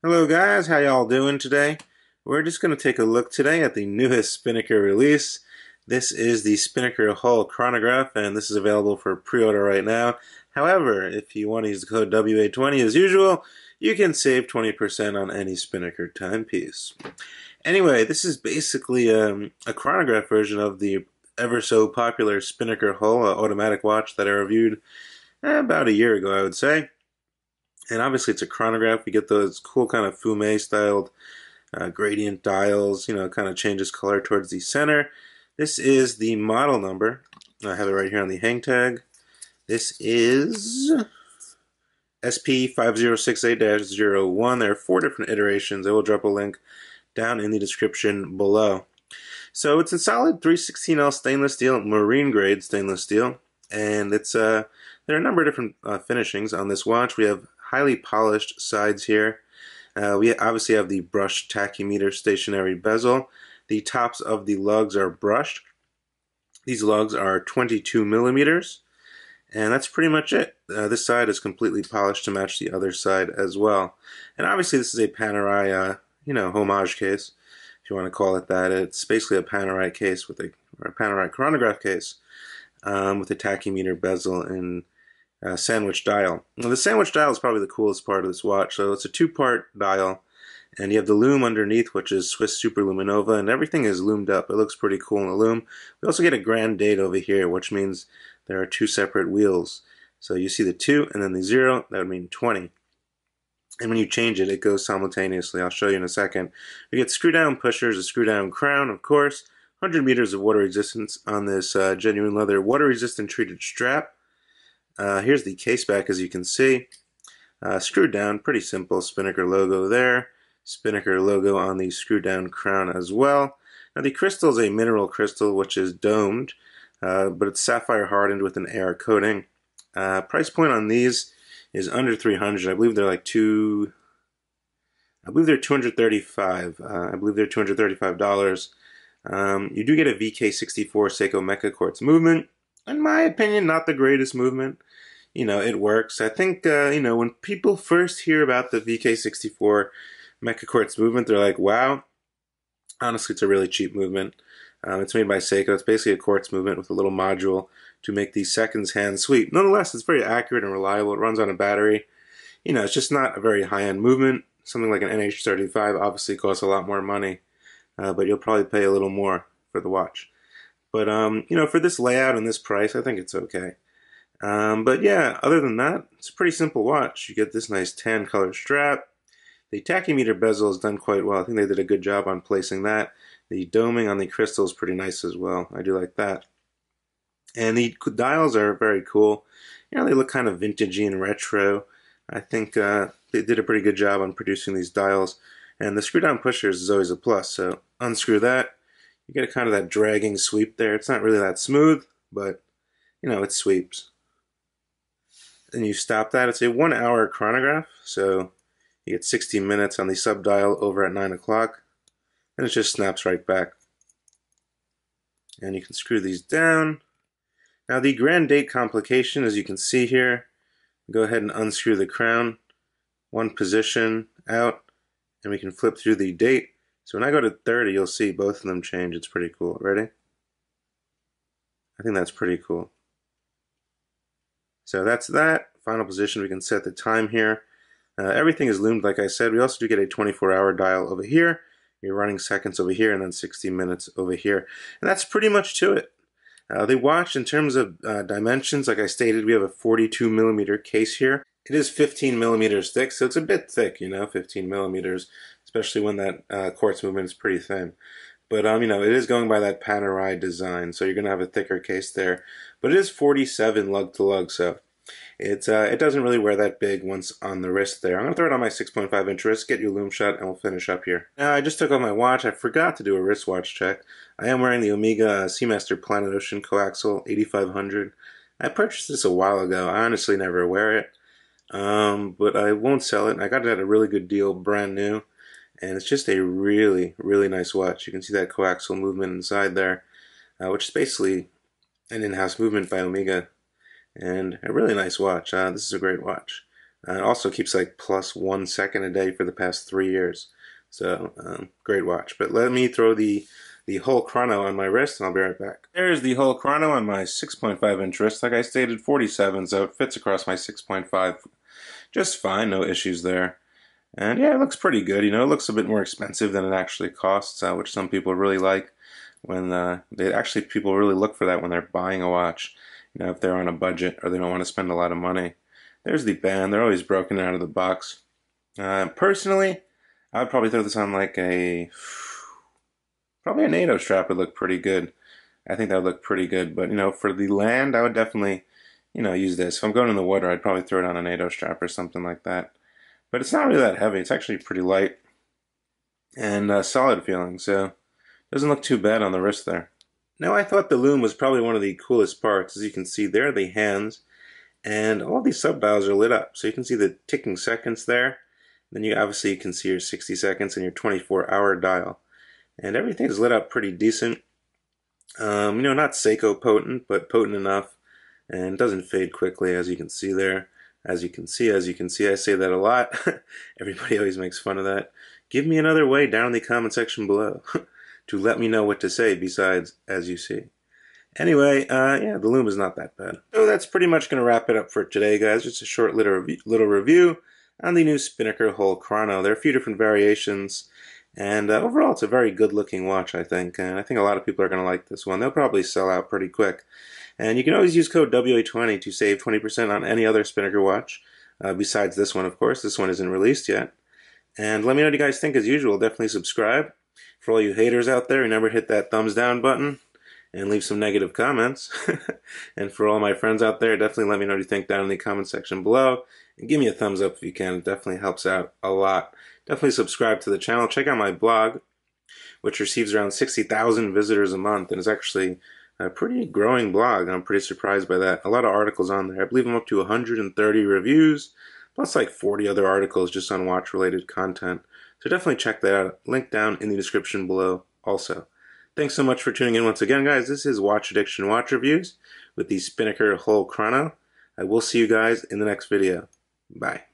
Hello guys, how y'all doing today? We're just going to take a look today at the newest Spinnaker release. This is the Spinnaker Hull Chronograph, and this is available for pre-order right now. However, if you want to use the code WA20 as usual, you can save 20% on any Spinnaker timepiece. Anyway, this is basically a chronograph version of the ever so popular Spinnaker Hull automatic watch that I reviewed about a year ago, I would say. And obviously it's a chronograph. You get those cool kind of fume styled gradient dials, kind of changes color towards the center. This is the model number. I have it right here on the hang tag. This is SP5068-01. There are 4 different iterations. I will drop a link down in the description below. So it's a solid 316L stainless steel, marine grade stainless steel, and it's there are a number of different finishings on this watch. We have highly polished sides here. We obviously have the brushed tachymeter stationary bezel. The tops of the lugs are brushed. These lugs are 22 millimeters, and that's pretty much it. This side is completely polished to match the other side as well. And obviously this is a Panerai, homage case, if you want to call it that. It's basically a Panerai case with a Panerai chronograph case with a tachymeter bezel and sandwich dial. Now, the sandwich dial is probably the coolest part of this watch. So it's a 2-part dial, and you have the loom underneath, which is Swiss Superluminova, and everything is loomed up. It looks pretty cool in the loom. We also get a grand date over here, which means there are 2 separate wheels. So you see the 2 and then the 0, that would mean 20. And when you change it, it goes simultaneously. I'll show you in a second. You get screw-down pushers, a screw-down crown, of course, 100 meters of water resistance on this genuine leather water-resistant treated strap. Here's the case back, as you can see. Screwed down, pretty simple. Spinnaker logo there. Spinnaker logo on the screwed down crown as well. Now the crystal is a mineral crystal which is domed, but it's sapphire hardened with an AR coating. Price point on these is under $300. I believe they're like $235. I believe they're $235. You do get a VK64 Seiko Mecha Quartz movement. In my opinion, not the greatest movement. It works. I think, when people first hear about the VK64 Mecha Quartz movement, they're like, wow. Honestly, it's a really cheap movement. It's made by Seiko. It's basically a quartz movement with a little module to make the seconds hand sweep. Nonetheless, it's very accurate and reliable. It runs on a battery. It's just not a very high-end movement. Something like an NH35 obviously costs a lot more money, but you'll probably pay a little more for the watch. But, for this layout and this price, I think it's okay. But yeah, other than that, it's a pretty simple watch. You get this nice tan color strap. The tachymeter bezel is done quite well. I think they did a good job on placing that. The doming on the crystal is pretty nice as well. I do like that. And the dials are very cool. They look kind of vintagey and retro. I think they did a pretty good job on producing these dials. And the screw-down pushers is always a plus. So unscrew that. You get kind of that dragging sweep there. It's not really that smooth, but, it sweeps. And you stop that. It's a 1-hour chronograph, so you get 60 minutes on the sub-dial over at 9 o'clock, and it just snaps right back. And you can screw these down. Now the grand date complication, as you can see here, go ahead and unscrew the crown, one position out, and we can flip through the date. So when I go to 30, you'll see both of them change. It's pretty cool. Ready? I think that's pretty cool. So that's that. Final position, we can set the time here. Everything is loomed, like I said. We also do get a 24-hour dial over here. You're running seconds over here, and then 60 minutes over here. And that's pretty much to it. The watch, in terms of dimensions, like I stated, we have a 42 millimeter case here. It is 15 millimeters thick, so it's a bit thick, 15 millimeters, especially when that quartz movement is pretty thin. But, it is going by that Panerai design, so you're going to have a thicker case there. But it is 47 lug to lug, so it doesn't really wear that big once on the wrist there. I'm going to throw it on my 6.5 inch wrist, get you a loom shot, and we'll finish up here. Now, I just took off my watch. I forgot to do a wristwatch check. I am wearing the Omega Seamaster Planet Ocean Coaxial 8500. I purchased this a while ago. I honestly never wear it, but I won't sell it. I got it at a really good deal, brand new. And it's just a really, really nice watch. You can see that coaxial movement inside there, which is basically an in-house movement by Omega. And a really nice watch. This is a great watch. It also keeps like plus 1 second a day for the past 3 years. So, great watch. But let me throw the whole chrono on my wrist and I'll be right back. There's the whole chrono on my 6.5 inch wrist. Like I stated, 47, so it fits across my 6.5 just fine, no issues there. And yeah, it looks pretty good. You know, it looks a bit more expensive than it actually costs, which some people really like. When people really look for that when they're buying a watch. You know, if they're on a budget or they don't want to spend a lot of money. There's the band. They're always broken out of the box. Personally, I would probably throw this on like probably a NATO strap would look pretty good. I think that would look pretty good. But, you know, for the land, I would definitely, you know, use this. If I'm going in the water, I'd probably throw it on a NATO strap or something like that. But it's not really that heavy. It's actually pretty light and solid feeling. So, doesn't look too bad on the wrist there. Now, I thought the Loom was probably one of the coolest parts. As you can see, there are the hands. And all these sub-dials are lit up. So you can see the ticking seconds there. Then you obviously can see your 60 seconds and your 24-hour dial. And everything is lit up pretty decent. You know, not Seiko potent, but potent enough. And doesn't fade quickly, as you can see there. As you can see, I say that a lot. Everybody always makes fun of that. Give me another way down in the comment section below to let me know what to say besides as you see. Anyway, yeah, the Loom is not that bad. So that's pretty much going to wrap it up for today, guys. Just a short little review on the new Spinnaker whole chrono. There are a few different variations, and overall it's a very good-looking watch, I think. And I think a lot of people are going to like this one. They'll probably sell out pretty quick. And you can always use code WA20 to save 20% on any other Spinnaker watch, besides this one, of course. This one isn't released yet. And let me know what you guys think as usual. Definitely subscribe. For all you haters out there, remember to hit that thumbs down button and leave some negative comments. And for all my friends out there, definitely let me know what you think down in the comment section below. And give me a thumbs up if you can. It definitely helps out a lot. Definitely subscribe to the channel. Check out my blog, which receives around 60,000 visitors a month and is actually a pretty growing blog. And I'm pretty surprised by that. A lot of articles on there. I believe I'm up to 130 reviews, plus like 40 other articles just on watch-related content. So definitely check that out. Link down in the description below also. Thanks so much for tuning in once again, guys. This is Watch Addiction Watch Reviews with the Spinnaker whole chrono. I will see you guys in the next video. Bye.